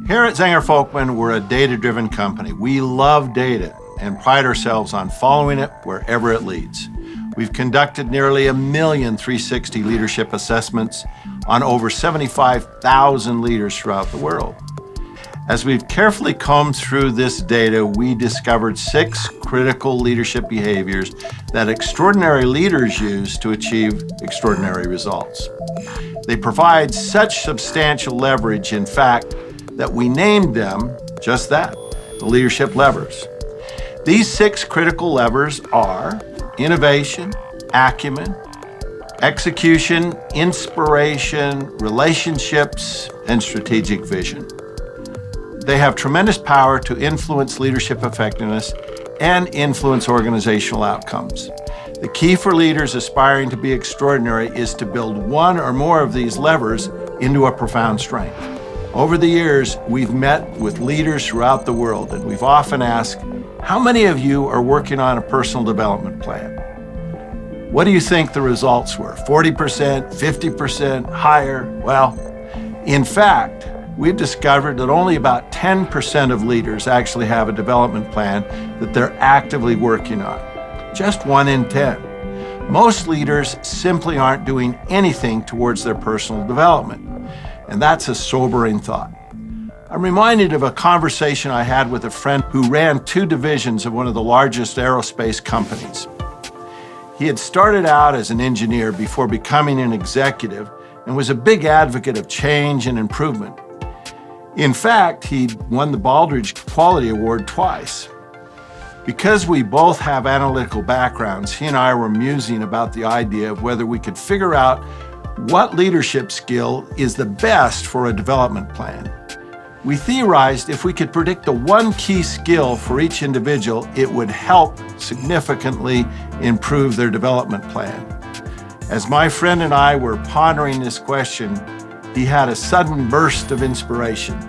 Here at Zenger Folkman, we're a data-driven company. We love data and pride ourselves on following it wherever it leads. We've conducted nearly 1 million 360 leadership assessments on over 75,000 leaders throughout the world. As we've carefully combed through this data, we discovered 6 critical leadership behaviors that extraordinary leaders use to achieve extraordinary results. They provide such substantial leverage, in fact, that we named them just that, the leadership levers. These 6 critical levers are innovation, acumen, execution, inspiration, relationships, and strategic vision. They have tremendous power to influence leadership effectiveness and influence organizational outcomes. The key for leaders aspiring to be extraordinary is to build one or more of these levers into a profound strength. Over the years, we've met with leaders throughout the world, and we've often asked, how many of you are working on a personal development plan? What do you think the results were? 40%, 50%, higher? Well, in fact, we've discovered that only about 10% of leaders actually have a development plan that they're actively working on. Just 1 in 10. Most leaders simply aren't doing anything towards their personal development. And that's a sobering thought. I'm reminded of a conversation I had with a friend who ran 2 divisions of one of the largest aerospace companies. He had started out as an engineer before becoming an executive and was a big advocate of change and improvement. In fact, he won the Baldrige Quality Award twice. Because we both have analytical backgrounds, he and I were musing about the idea of whether we could figure out what leadership skill is the best for a development plan. We theorized if we could predict the one key skill for each individual, it would help significantly improve their development plan. As my friend and I were pondering this question, he had a sudden burst of inspiration.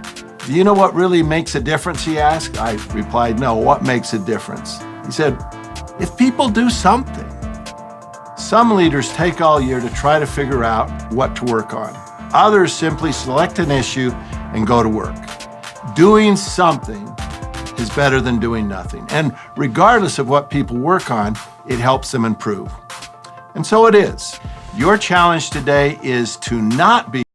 Do you know what really makes a difference, he asked? I replied, no, what makes a difference? He said, if people do something. Some leaders take all year to try to figure out what to work on. Others simply select an issue and go to work. Doing something is better than doing nothing. And regardless of what people work on, it helps them improve. And so it is. Your challenge today is to not be